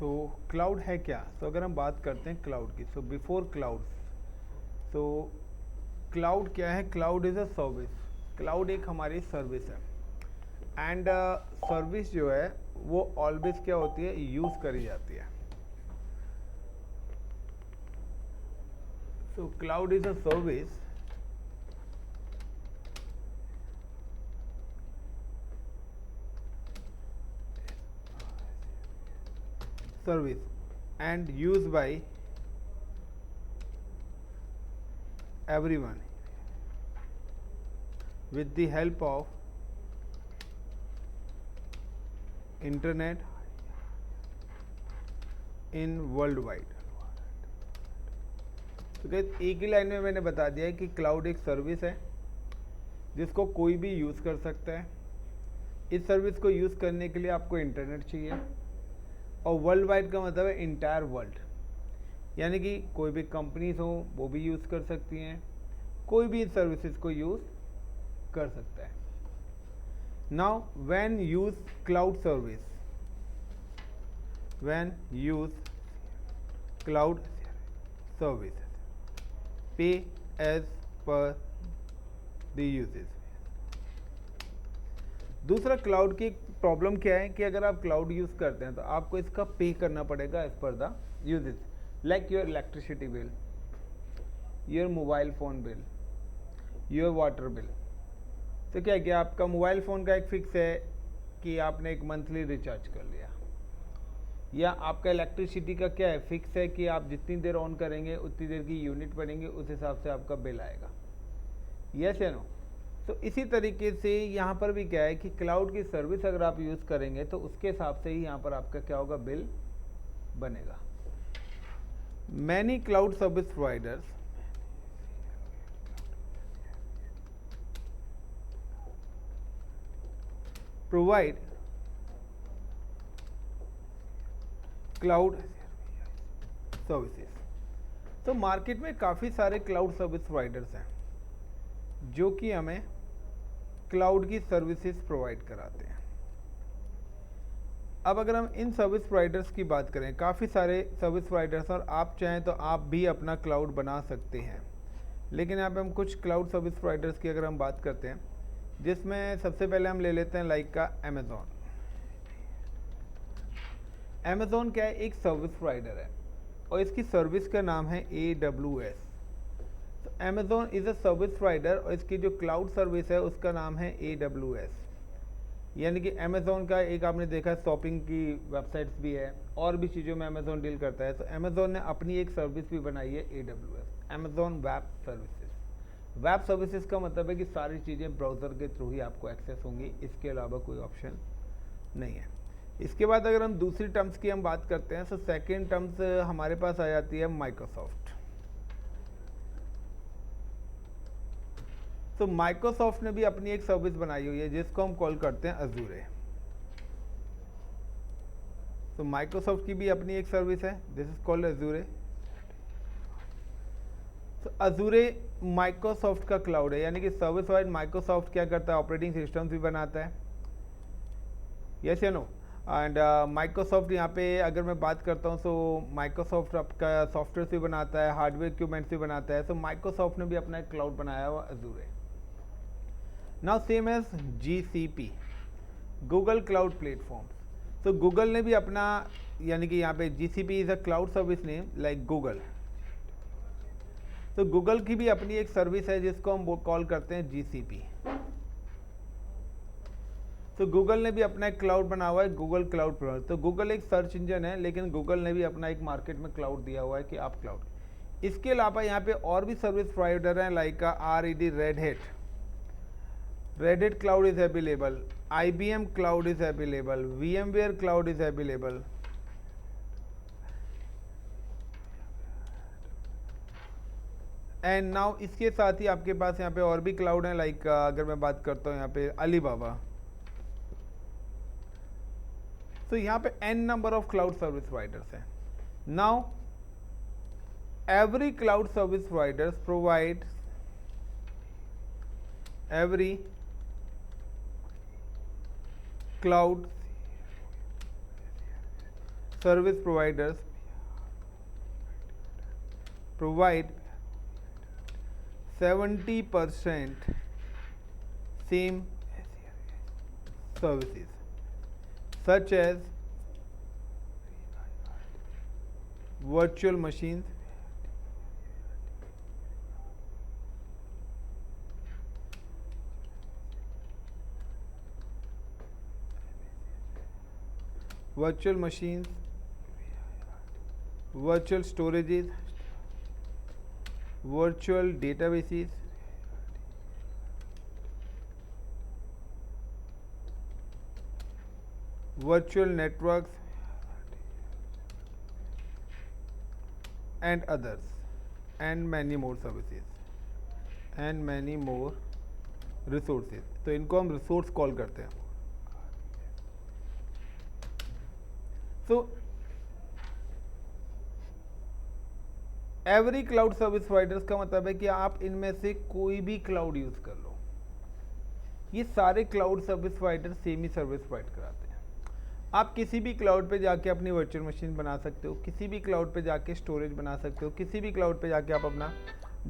So cloud है क्या? सो अगर हम बात करते हैं क्लाउड की, so before clouds, so cloud क्या है? Cloud is a service. Cloud एक हमारी सर्विस है, एंड सर्विस जो है वो ऑलवेज क्या होती है? यूज़ करी जाती है। So cloud is a service service and used by everyone with the help of internet in worldwide। तो गाइस एक ही लाइन में मैंने बता दिया है कि क्लाउड एक सर्विस है जिसको कोई भी यूज़ कर सकता है। इस सर्विस को यूज़ करने के लिए आपको इंटरनेट चाहिए, और वर्ल्ड वाइड का मतलब है इंटायर वर्ल्ड, यानी कि कोई भी कंपनीज हो वो भी यूज़ कर सकती हैं, कोई भी इस सर्विसेज को यूज़ कर सकता है। Now when use cloud service, when use cloud service पे एज पर द यूजेज। दूसरा क्लाउड की प्रॉब्लम क्या है कि अगर आप क्लाउड यूज़ करते हैं तो आपको इसका पे करना पड़ेगा as per the usages, like your electricity bill, your mobile phone bill, your water bill. तो क्या है कि आपका मोबाइल फ़ोन का एक फिक्स है कि आपने एक मंथली रिचार्ज कर लिया, या आपका इलेक्ट्रिसिटी का क्या है? फिक्स है कि आप जितनी देर ऑन करेंगे उतनी देर की यूनिट पड़ेंगे, उस हिसाब से आपका बिल आएगा। यस या नो? तो इसी तरीके से यहाँ पर भी क्या है कि क्लाउड की सर्विस अगर आप यूज़ करेंगे तो उसके हिसाब से ही यहाँ पर आपका क्या होगा? बिल बनेगा। Many cloud service providers provide cloud services. तो मार्केट में काफ़ी सारे क्लाउड सर्विस प्रोवाइडर्स हैं जो कि हमें क्लाउड की सर्विसेज प्रोवाइड कराते हैं। अब अगर हम इन सर्विस प्रोवाइडर्स की बात करें, काफ़ी सारे सर्विस प्रोवाइडर्स, और आप चाहें तो आप भी अपना क्लाउड बना सकते हैं। लेकिन यहाँ पे हम कुछ क्लाउड सर्विस प्रोवाइडर्स की अगर हम बात करते हैं, जिसमें सबसे पहले हम ले लेते हैं लाइक का अमेज़ॉन। अमेज़ॉन क्या है? एक सर्विस प्रोवाइडर है और इसकी सर्विस का नाम है AWS। तो Amazon is a service provider और इसकी जो क्लाउड सर्विस है उसका नाम है AWS। यानी कि अमेज़ॉन का एक आपने देखा शॉपिंग की वेबसाइट्स भी है, और भी चीज़ों में अमेज़ॉन डील करता है। तो अमेज़ॉन ने अपनी एक सर्विस भी बनाई है AWS, Amazon web services. Web services का मतलब है कि सारी चीज़ें ब्राउज़र के थ्रू ही आपको एक्सेस होंगी, इसके अलावा कोई ऑप्शन नहीं है। इसके बाद अगर हम दूसरी टर्म्स की हम बात करते हैं, तो सेकेंड टर्म्स हमारे पास आ जाती है माइक्रोसॉफ्ट। तो माइक्रोसॉफ्ट ने भी अपनी एक सर्विस बनाई हुई है जिसको हम कॉल करते हैं अजूरे। तो माइक्रोसॉफ्ट की भी अपनी एक सर्विस है, दिस इज कॉल्ड अजूरे। तो अजूरे माइक्रोसॉफ्ट का क्लाउड है, यानी कि सर्विस वाइड माइक्रोसॉफ्ट क्या करता है? ऑपरेटिंग सिस्टम्स भी बनाता है। यस या नो? एंड माइक्रोसॉफ्ट यहाँ पे अगर मैं बात करता हूँ, तो माइक्रोसॉफ्ट आपका सॉफ्टवेयर भी बनाता है, हार्डवेयर इक्विपमेंट्स भी बनाता है। तो माइक्रोसॉफ्ट ने भी अपना एक क्लाउड बनाया हुआ Azure. Now same as GCP, Google cloud platform. तो गूगल ने भी अपना, यानी कि यहाँ पे GCP is a cloud service name like Google. तो गूगल की भी अपनी एक सर्विस है जिसको हम कॉल करते हैं GCP। तो गूगल ने भी अपना एक क्लाउड बना हुआ है, गूगल क्लाउड प्रोवाइडर। तो गूगल एक सर्च इंजन है, लेकिन गूगल ने भी अपना एक मार्केट में क्लाउड दिया हुआ है कि आप क्लाउड। इसके अलावा यहाँ पे और भी सर्विस प्रोवाइडर हैं like RED, red hat. Red hat cloud is available, IBM cloud is available, VMware cloud is available. And now इसके साथ ही आपके पास यहाँ पे और भी क्लाउड हैं लाइक अगर मैं बात करता हूँ यहाँ पे अलीबाबा। तो यहाँ पे n number of cloud service providers हैं। Now every cloud service providers provides every cloud service providers provide 70% same services such as virtual machines, virtual storages, virtual databases, virtual networks, and others, and many more services, and many more resources. तो इनको हम resource call करते हैं. So every cloud service providers का मतलब है कि आप इनमें से कोई भी क्लाउड यूज कर लो. ये सारे क्लाउड सर्विस प्रोवाइडर सेम ही सर्विस प्रोवाइड कराते हैं. आप किसी भी क्लाउड पे जाके अपनी वर्चुअल मशीन बना सकते हो, किसी भी क्लाउड पे जाके स्टोरेज बना सकते हो, किसी भी क्लाउड पे जाके आप अपना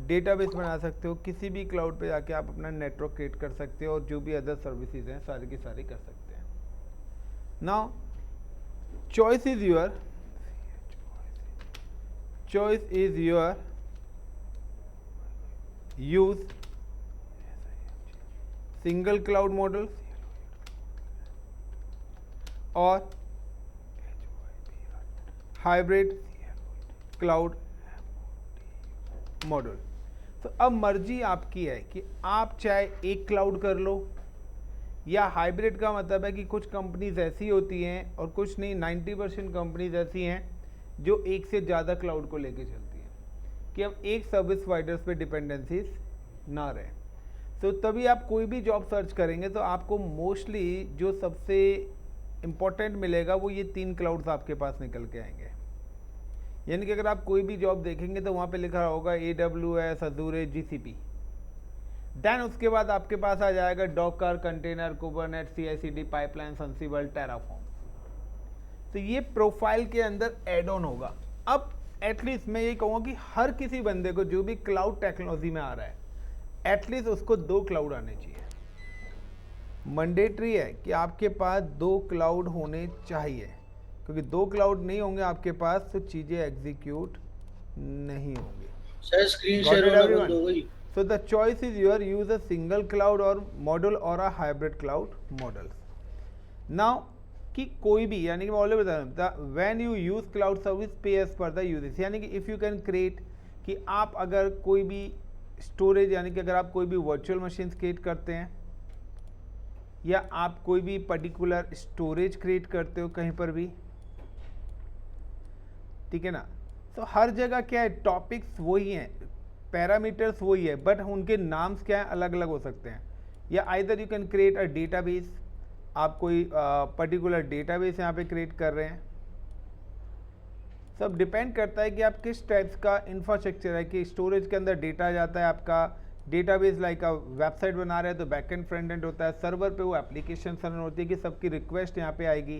डेटाबेस बना सकते हो, किसी भी क्लाउड पे जाके आप अपना नेटवर्क क्रिएट कर सकते हो, और जो भी अदर सर्विसेज हैं सारी की सारी कर सकते हैं. Now choice is your use single cloud model or hybrid cloud model. तो अब मर्जी आपकी है कि आप चाहे एक क्लाउड कर लो, या हाइब्रिड का मतलब है कि कुछ कंपनीज ऐसी होती हैं और कुछ नहीं, 90% कंपनीज ऐसी हैं जो एक से ज़्यादा क्लाउड को लेके चलती हैं कि अब एक सर्विस प्रोवाइडर्स पे डिपेंडेंसीज ना रहे. तो तभी आप कोई भी जॉब सर्च करेंगे तो आपको मोस्टली जो सबसे इम्पोर्टेंट मिलेगा वो ये 3 क्लाउड्स आपके पास निकल के आएंगे. यानी कि अगर आप कोई भी जॉब देखेंगे तो वहाँ पे लिखा होगा AWS, Azure, GCP. देन उसके बाद आपके पास आ जाएगा docker, container, Kubernetes, CI/CD, pipeline, Ansible, Terraform. तो ये प्रोफाइल के अंदर एड ऑन होगा. अब एटलीस्ट मैं ये कहूँगा कि हर किसी बंदे को जो भी क्लाउड टेक्नोलॉजी में आ रहा है एटलीस्ट उसको 2 क्लाउड आने चाहिए. मैंडेटरी है कि आपके पास 2 क्लाउड होने चाहिए, क्योंकि 2 क्लाउड नहीं होंगे आपके पास तो चीज़ें एग्जीक्यूट नहीं होंगी. सर स्क्रीन शेयर होना बंद हो गई. So the choice is your use a single cloud or model or a hybrid cloud model. Now कि कोई भी, यानी कि मैं ऑलरेडी बता रहा हूँ, when you use cloud service pay as per the usage, यानी कि if you can create कि आप अगर कोई भी स्टोरेज, यानी कि अगर आप कोई भी वर्चुअल मशीन क्रिएट करते हैं या आप कोई भी पर्टिकुलर स्टोरेज क्रिएट करते हो कहीं पर भी, ठीक है ना. तो हर जगह क्या है, टॉपिक्स वही हैं, पैरामीटर्स वही है, बट उनके नाम्स क्या है अलग अलग हो सकते हैं. या either you can create a database, आप कोई पर्टिकुलर डेटाबेस यहाँ पे क्रिएट कर रहे हैं. सब डिपेंड करता है कि आप किस टाइप्स का इंफ्रास्ट्रक्चर है, कि स्टोरेज के अंदर डेटा जाता है आपका, डेटाबेस लाइक वेबसाइट बना रहे हैं तो बैकएंड फ्रंट एंड होता है, सर्वर पे वो एप्लीकेशन रन होती है कि सबकी रिक्वेस्ट यहाँ पे आएगी.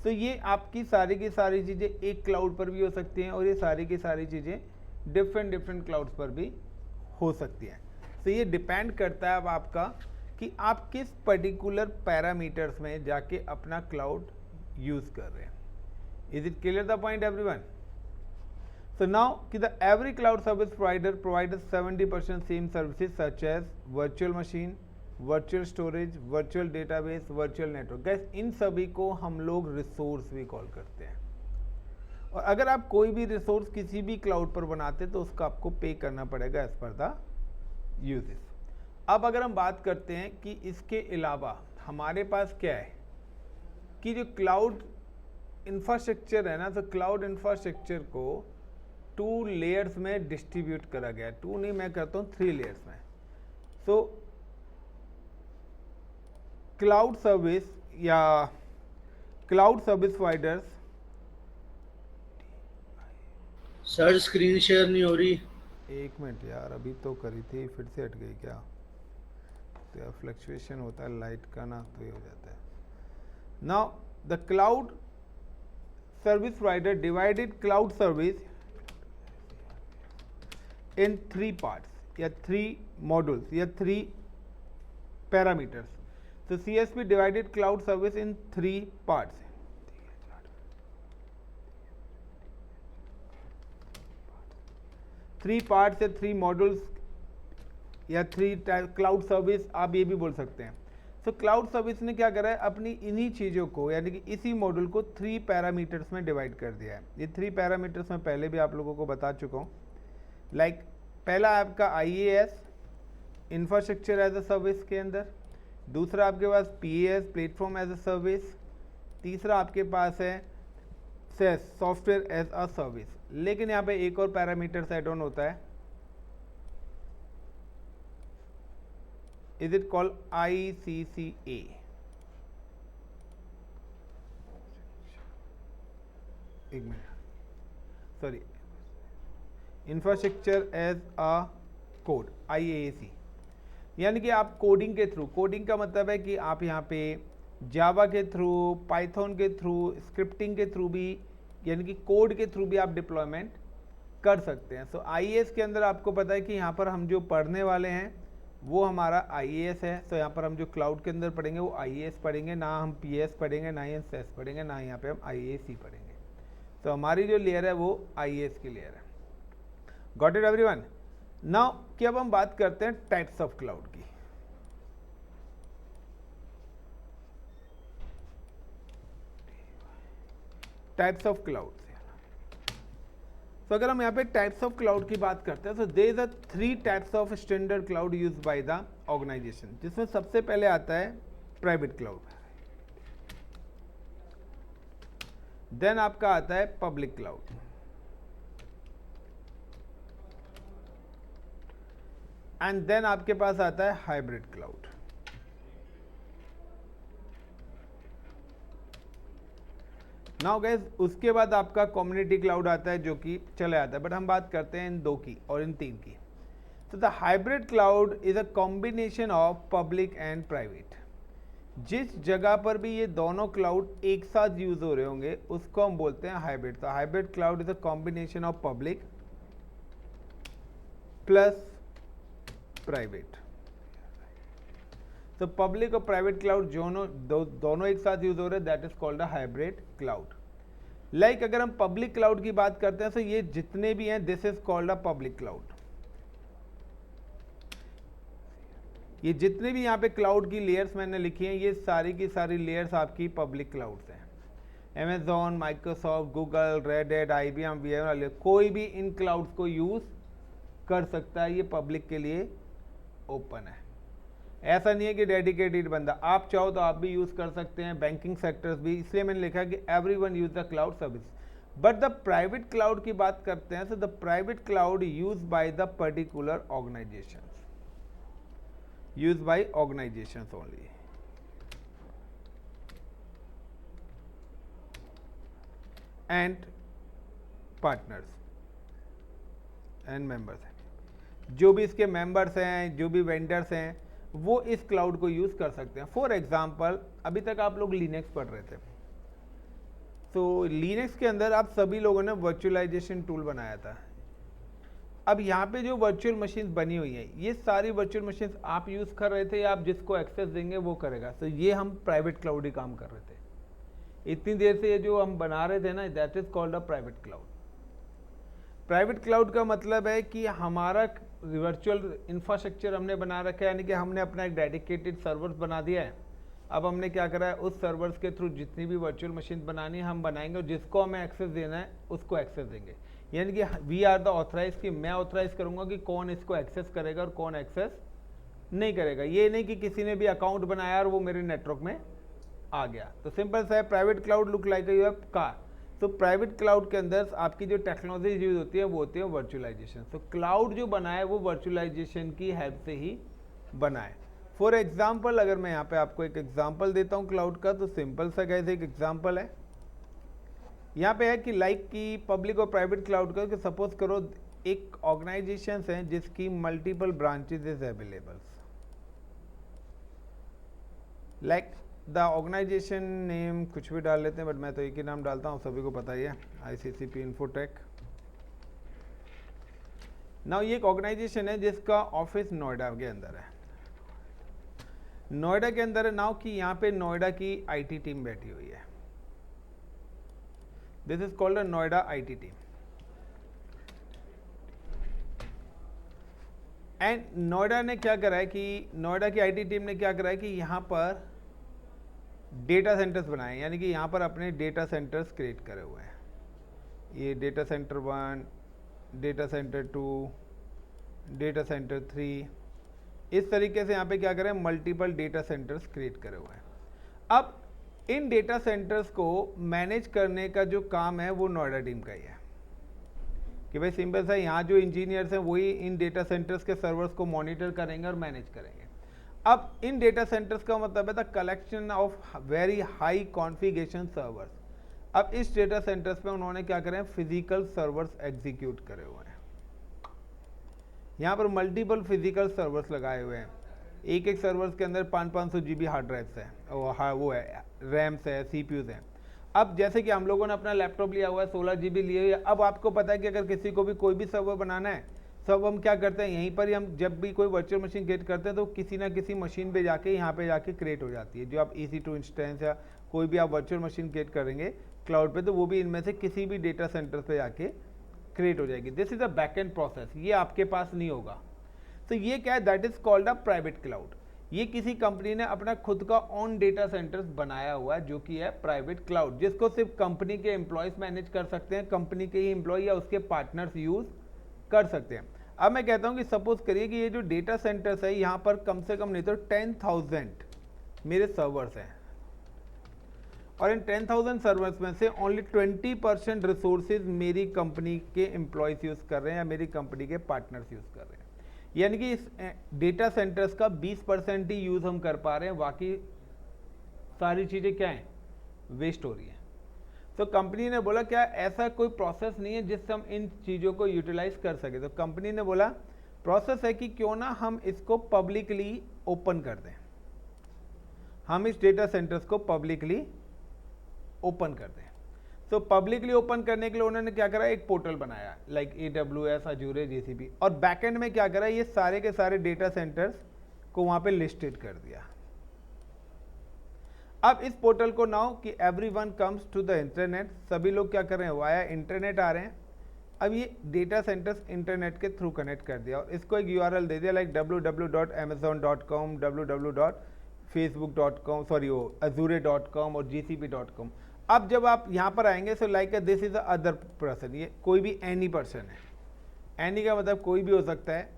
तो ये आपकी सारी की सारी चीज़ें एक क्लाउड पर भी हो सकती हैं और ये सारी की सारी चीज़ें डिफरेंट क्लाउड्स पर भी हो सकती हैं. तो ये डिपेंड करता है अब आपका कि आप किस पर्टिकुलर पैरामीटर्स में जाके अपना क्लाउड यूज़ कर रहे हैं. Is it clear the point everyone? So now कि the every cloud service provider provides 70% same services such as virtual machine, virtual storage, virtual database, virtual network. Guys इन सभी को हम लोग रिसोर्स भी कॉल करते हैं. और अगर आप कोई भी रिसोर्स किसी भी क्लाउड पर बनाते तो उसका आपको पे करना पड़ेगा एज पर द यूजेस. अब अगर हम बात करते हैं कि इसके अलावा हमारे पास क्या है कि जो क्लाउड इंफ्रास्ट्रक्चर है ना, तो क्लाउड इंफ्रास्ट्रक्चर को 2 लेयर्स में डिस्ट्रीब्यूट करा गया है. 2 नहीं, मैं कहता हूँ 3 लेयर्स में. सो क्लाउड सर्विस या cloud service providers. Sir screen share नहीं हो रही. 1 मिनट यार, अभी तो करी थी फिर से हट गई क्या? तो यार फ्लक्चुएशन होता है लाइट का ना, तो ये हो जाता है. Now the cloud service provider divided cloud service in 3 parts या 3 modules या 3 parameters. So CSP divided cloud service in 3 parts. 3 parts या 3 modules या 3 क्लाउड सर्विस आप ये भी बोल सकते हैं. सो क्लाउड सर्विस ने क्या करा है, अपनी इन्हीं चीज़ों को यानी कि इसी मॉड्यूल को 3 पैरामीटर्स में डिवाइड कर दिया है. ये 3 पैरामीटर्स मैं पहले भी आप लोगों को बता चुका हूँ. लाइक पहला आपका IaaS infrastructure as a service के अंदर, दूसरा आपके पास PaaS platform as a service, तीसरा आपके पास है SaaS software as a service. लेकिन यहाँ पे एक और पैरामीटर एड ऑन होता है. Is it called ICCA? एक मिनट, sorry, infrastructure as a code, IaaC. यानी कि आप कोडिंग के थ्रू, कोडिंग का मतलब है कि आप यहाँ पे जावा के थ्रू, पाइथन के थ्रू, स्क्रिप्टिंग के थ्रू भी यानी कि कोड के थ्रू भी आप डिप्लॉयमेंट कर सकते हैं. सो IaaS के अंदर आपको पता है कि यहाँ पर हम जो पढ़ने वाले हैं वो हमारा IaaS है. तो यहाँ पर हम जो क्लाउड के अंदर पढ़ेंगे वो IaaS पढ़ेंगे, ना हम PaaS पढ़ेंगे, ना ही हम SaaS पढ़ेंगे, ना यहाँ पे हम IaaC पढ़ेंगे. तो हमारी जो लेयर है वो IaaS की लेयर है. Got it everyone? नाउ कि अब हम बात करते हैं टाइप्स ऑफ क्लाउड की. Types of cloud. तो अगर हम यहाँ पे टाइप्स ऑफ क्लाउड की बात करते हैं तो there is 3 types of standard cloud used by the organization, जिसमें सबसे पहले आता है प्राइवेट क्लाउड, देन आपका आता है पब्लिक क्लाउड, एंड देन आपके पास आता है हाइब्रिड क्लाउड. नाउ गाइस उसके बाद आपका कम्युनिटी क्लाउड आता है जो कि चले आता है, बट हम बात करते हैं इन 2 की और इन 3 की. तो the hybrid cloud is a combination of public and private. जिस जगह पर भी ये दोनों क्लाउड एक साथ यूज हो रहे होंगे उसको हम बोलते हैं हाइब्रिड. तो hybrid cloud is a combination of public plus private. तो पब्लिक और प्राइवेट क्लाउड दोनों एक साथ यूज हो रहे हैं, that is called a hybrid cloud. Like अगर हम पब्लिक क्लाउड की बात करते हैं तो ये जितने भी हैं this is called a public cloud. ये जितने भी यहाँ पे क्लाउड की लेयर्स मैंने लिखी हैं ये सारी की सारी लेयर्स आपकी पब्लिक क्लाउड्स हैं. Amazon, Microsoft, Google, red hat, IBM, VMware, कोई भी इन क्लाउड्स को यूज कर सकता है. ये पब्लिक के लिए ओपन है. ऐसा नहीं है कि डेडिकेटेड बंदा, आप चाहो तो आप भी यूज़ कर सकते हैं, बैंकिंग सेक्टर्स भी. इसलिए मैंने लिखा कि everyone use the cloud service. But the private cloud की बात करते हैं तो the private cloud use by the particular organisations, use by organisations only. And partners and members हैं. जो भी इसके मेंबर्स हैं, जो भी वेंडर्स हैं, वो इस क्लाउड को यूज कर सकते हैं. फॉर एग्जाम्पल अभी तक आप लोग लिनक्स पढ़ रहे थे, तो लिनक्स के अंदर आप सभी लोगों ने वर्चुअलाइजेशन टूल बनाया था. अब यहाँ पे जो वर्चुअल मशीन बनी हुई है ये सारी वर्चुअल मशीन आप यूज कर रहे थे, या आप जिसको एक्सेस देंगे वो करेगा. तो ये हम प्राइवेट क्लाउड ही काम कर रहे थे. इतनी देर से ये जो हम बना रहे थे ना, that is called a private cloud. Private cloud का मतलब है कि हमारा वर्चुअल इंफ्रास्ट्रक्चर हमने बना रखा है, यानी कि हमने अपना एक डेडिकेटेड सर्वर बना दिया है. अब हमने क्या करा है, उस सर्वर्स के थ्रू जितनी भी वर्चुअल मशीन बनानी है हम बनाएंगे, और जिसको हमें एक्सेस देना है उसको एक्सेस देंगे. यानी कि वी आर द ऑथराइज, कि मैं ऑथराइज करूंगा कि कौन इसको एक्सेस करेगा और कौन एक्सेस नहीं करेगा. ये नहीं कि किसी ने भी अकाउंट बनाया और वो मेरे नेटवर्क में आ गया. तो सिंपल सा है, private cloud look like you have car. तो प्राइवेट क्लाउड के अंदर आपकी जो टेक्नोलॉजी यूज होती है वो होती है वर्चुअलाइजेशन. तो क्लाउड जो बना है वो वर्चुअलाइजेशन की हेल्प से ही बना है. फॉर एग्जाम्पल अगर मैं यहाँ पे आपको एक एग्जाम्पल देता हूँ क्लाउड का, तो सिंपल सा कैसे एक एग्जाम्पल है यहाँ पे है कि लाइक की पब्लिक और प्राइवेट क्लाउड का, कि सपोज करो एक ऑर्गेनाइजेशन है जिसकी multiple branches is available. Like the organization name कुछ भी डाल लेते हैं, बट मैं तो एक ही नाम डालता हूँ, सभी को पता ही है, ICCP इन्फोटेक। नाउ ये एक ऑर्गेनाइजेशन है जिसका ऑफिस नोएडा के अंदर है, नोएडा के अंदर है। नाउ कि यहाँ पे नोएडा की IT टीम बैठी हुई है, this is called a Noida IT team. And Noida ने क्या करा है कि नोएडा की IT टीम ने क्या करा है कि यहाँ पर डेटा सेंटर्स बनाए, यानी कि यहाँ पर अपने डेटा सेंटर्स क्रिएट करे हुए हैं। ये data centre 1, data centre 2, data centre 3, इस तरीके से यहाँ पे क्या करें, मल्टीपल डेटा सेंटर्स क्रिएट करे हुए हैं। अब इन डेटा सेंटर्स को मैनेज करने का जो काम है वो नोएडा टीम का ही है, कि भाई सिंपल सा यहाँ जो इंजीनियर्स हैं वही इन डेटा सेंटर्स के सर्वर्स को मॉनिटर करेंगे और मैनेज करेंगे। अब इन डेटा सेंटर्स का मतलब है the collection of very high configuration servers. अब इस डेटा सेंटर्स पे उन्होंने क्या करें, फिजिकल सर्वर्स एग्जीक्यूट करे हुए हैं। यहाँ पर मल्टीपल फिजिकल सर्वर्स लगाए हुए हैं, एक एक सर्वर्स के अंदर 500 GB हार्ड ड्राइव्स है, वो है रैम्स है, CPUs हैं। अब जैसे कि हम लोगों ने अपना लैपटॉप लिया हुआ है, 16 GB लिए हुए, अब आपको पता है कि अगर किसी को भी कोई भी सर्वर बनाना है, सब हम क्या करते हैं, यहीं पर ही हम जब भी कोई वर्चुअल मशीन क्रिएट करते हैं तो किसी ना किसी मशीन पे जाके यहाँ पे जाके क्रिएट हो जाती है। जो आप EC2 इंस्टेंस या कोई भी आप वर्चुअल मशीन क्रिएट करेंगे क्लाउड पे, तो वो भी इनमें से किसी भी डेटा सेंटर पे जाके क्रिएट हो जाएगी। This is a back and process, ये आपके पास नहीं होगा। तो ये क्या है, that is called a private cloud. ये किसी कंपनी ने अपना खुद का ऑन डेटा सेंटर्स बनाया हुआ है, जो कि है प्राइवेट क्लाउड, जिसको सिर्फ कंपनी के एम्प्लॉयज मैनेज कर सकते हैं, कंपनी के ही एम्प्लॉय या उसके पार्टनर्स यूज कर सकते हैं। अब मैं कहता हूं कि सपोज करिए कि ये जो डेटा सेंटर्स है, यहाँ पर कम से कम नहीं तो 10,000 मेरे सर्वर्स हैं, और इन 10,000 सर्वर्स में से ओनली 20% रिसोर्सेज मेरी कंपनी के एम्प्लॉयज यूज कर रहे हैं या मेरी कंपनी के पार्टनर्स यूज कर रहे हैं। यानी कि इस डेटा सेंटर्स का 20% ही यूज हम कर पा रहे हैं, बाकी सारी चीजें क्या हैं, वेस्ट हो रही है। तो कंपनी ने बोला क्या ऐसा कोई प्रोसेस नहीं है जिससे हम इन चीज़ों को यूटिलाइज कर सके। तो कंपनी ने बोला प्रोसेस है कि क्यों ना हम इसको पब्लिकली ओपन कर दें, हम इस डेटा सेंटर्स को पब्लिकली ओपन कर दें। तो पब्लिकली ओपन करने के लिए उन्होंने क्या करा, एक पोर्टल बनाया लाइक AWS, Azure, GCP, और बैकएंड में क्या करा, ये सारे के सारे डेटा सेंटर्स को वहां पे लिस्टेड कर दिया। अब इस पोर्टल को नाउ कि everyone comes to the internet, सभी लोग क्या कर रहे हैं, वाया इंटरनेट आ रहे हैं। अब ये डेटा सेंटर्स इंटरनेट के थ्रू कनेक्ट कर दिया और इसको एक URL दे दिया लाइक www.amazon.com, www.facebook.com, सॉरी वो azure.com और gcp.com। अब जब आप यहाँ पर आएंगे so like this is other person, ये कोई भी एनी पर्सन है, एनी का मतलब कोई भी हो सकता है।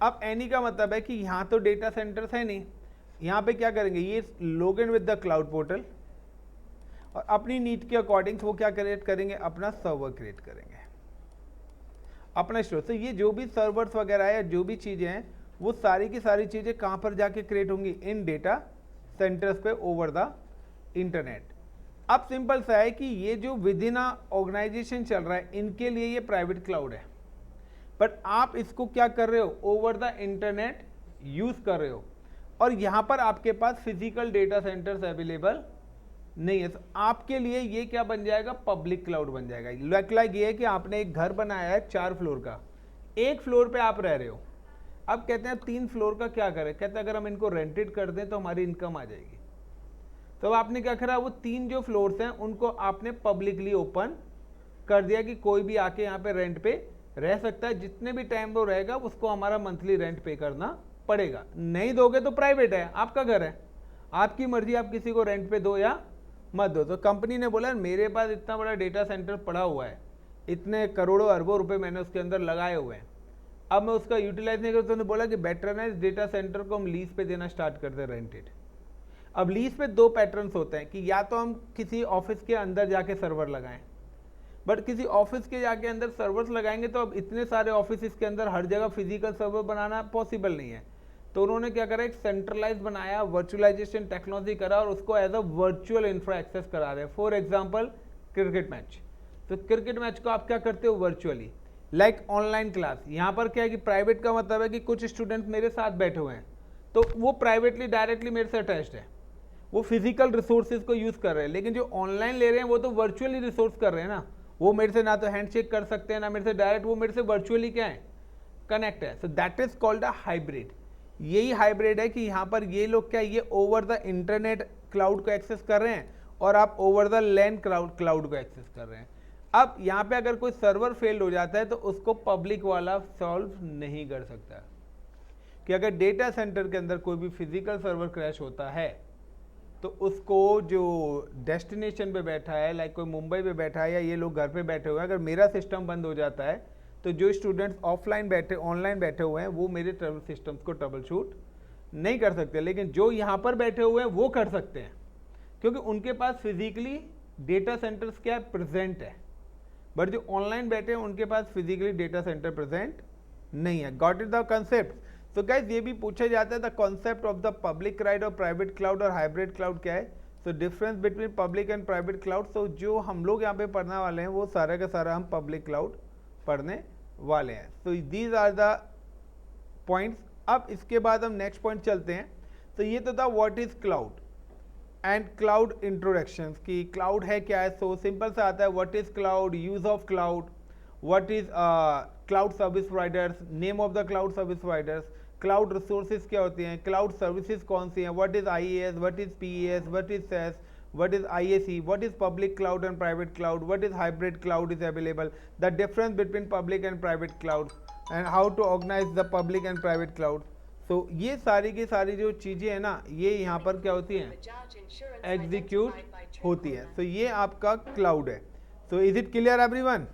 अब एनी का मतलब है कि यहाँ तो डेटा सेंटर्स है नहीं, यहाँ पे क्या करेंगे, ये log in with the cloud portal और अपनी नीड के अकॉर्डिंग वो क्या क्रिएट करेंगे, अपना सर्वर क्रिएट करेंगे, अपना स्टोर। तो ये जो भी सर्वर्स वगैरह है, जो भी चीज़ें हैं, वो सारी की सारी चीज़ें कहाँ पर जाके क्रिएट होंगी, इन डेटा सेंटर्स पे ओवर द इंटरनेट। अब सिंपल सा है कि ये जो विद इन ऑर्गेनाइजेशन चल रहा है, इनके लिए ये प्राइवेट क्लाउड है, बट आप इसको क्या कर रहे हो, ओवर द इंटरनेट यूज कर रहे हो, और यहां पर आपके पास फिजिकल डेटा सेंटर्स अवेलेबल नहीं है। तो आपके लिए ये क्या बन जाएगा, पब्लिक क्लाउड बन जाएगा। लाइक ये है कि आपने एक घर बनाया है 4 फ्लोर का, एक फ्लोर पे आप रह रहे हो। अब कहते हैं 3 फ्लोर का क्या करें, कहते हैं अगर हम इनको रेंटेड कर दें तो हमारी इनकम आ जाएगी। तो आपने क्या करा, वो 3 जो फ्लोर्स हैं उनको आपने पब्लिकली ओपन कर दिया कि कोई भी आके यहाँ पे रेंट पे रह सकता है, जितने भी टाइम वो रहेगा उसको हमारा मंथली रेंट पे करना पड़ेगा। नहीं दोगे तो प्राइवेट है, आपका घर है, आपकी मर्जी, आप किसी को रेंट पे दो या मत दो। तो कंपनी ने बोला मेरे पास इतना बड़ा डेटा सेंटर पड़ा हुआ है, इतने करोड़ों अरबों रुपए मैंने उसके अंदर लगाए हुए हैं, अब मैं उसका यूटिलाइज नहीं करता। उन्होंने बोला कि बेटर है इस डेटा सेंटर को हम लीज पे देना स्टार्ट कर दें, रेंटेड। अब लीज पे 2 पैटर्न्स होते हैं कि या तो हम किसी ऑफिस के अंदर जाके सर्वर लगाएं, बट किसी ऑफिस के जाके अंदर सर्वर्स लगाएंगे तो अब इतने सारे ऑफिस के अंदर हर जगह फिजिकल सर्वर बनाना पॉसिबल नहीं है। तो उन्होंने क्या करा, एक सेंट्रलाइज बनाया, वर्चुअलाइजेशन टेक्नोलॉजी करा और उसको as a virtual infra access करा रहे हैं। फॉर एग्जांपल क्रिकेट मैच, तो क्रिकेट मैच को आप क्या करते हो, वर्चुअली, लाइक ऑनलाइन क्लास। यहाँ पर क्या है कि प्राइवेट का मतलब है कि कुछ स्टूडेंट मेरे साथ बैठे हुए हैं, तो वो प्राइवेटली डायरेक्टली मेरे से अटैच्ड है, वो फिजिकल रिसोर्सेज को यूज़ कर रहे हैं। लेकिन जो ऑनलाइन ले रहे हैं वो तो वर्चुअली रिसोर्स कर रहे हैं ना, वो मेरे से ना तो हैंडशेक कर सकते हैं ना मेरे से डायरेक्ट, वो मेरे से वर्चुअली क्या है, कनेक्ट है। So that is called a hybrid. यही हाइब्रिड है कि यहाँ पर ये लोग क्या, ये ओवर द इंटरनेट क्लाउड को एक्सेस कर रहे हैं और आप ओवर द लैन क्लाउड को एक्सेस कर रहे हैं। अब यहाँ पे अगर कोई सर्वर फेल हो जाता है तो उसको पब्लिक वाला सॉल्व नहीं कर सकता। कि अगर डेटा सेंटर के अंदर कोई भी फिजिकल सर्वर क्रैश होता है तो उसको जो डेस्टिनेशन पे बैठा है, लाइक कोई मुंबई पे बैठा है या ये लोग घर पे बैठे हुए हैं, अगर मेरा सिस्टम बंद हो जाता है तो जो स्टूडेंट्स ऑफलाइन बैठे ऑनलाइन बैठे हुए हैं वो मेरे ट्रबल सिस्टम्स को ट्रबल शूट नहीं कर सकते। लेकिन जो यहाँ पर बैठे हुए हैं वो कर सकते हैं, क्योंकि उनके पास फिजिकली डेटा सेंटर्स क्या प्रेजेंट है। बट जो ऑनलाइन बैठे हैं उनके पास फिजिकली डेटा सेंटर प्रेजेंट नहीं है। Got it the concept? तो गाइस ये भी पूछा जाता है the concept of the public cloud और प्राइवेट क्लाउड और हाइब्रिड क्लाउड क्या है। So difference between public and private cloud. तो जो हम लोग यहाँ पे पढ़ने वाले हैं वो सारा का सारा हम पब्लिक क्लाउड पढ़ने वाले हैं। तो दीज आर द पॉइंट्स। अब इसके बाद हम नेक्स्ट पॉइंट चलते हैं। तो ये तो था what is cloud and cloud introductions की क्लाउड है क्या है। सो सिंपल सा आता है what is cloud, use of cloud, what is cloud service providers, name of the cloud service providers, cloud resources क्या होती हैं, क्लाउड सर्विसेज कौन सी हैं, what is IaaS, what is PaaS, what is SaaS, what is IAC, what is public cloud and private cloud, what is hybrid cloud is available, the difference between public and private cloud and how to organize the public and private cloud. So ये सारी की सारी जो चीज़ें हैं ना ये यहाँ पर क्या होती हैं, एग्जीक्यूट होती है। तो ये आपका क्लाउड है। So is it clear everyone?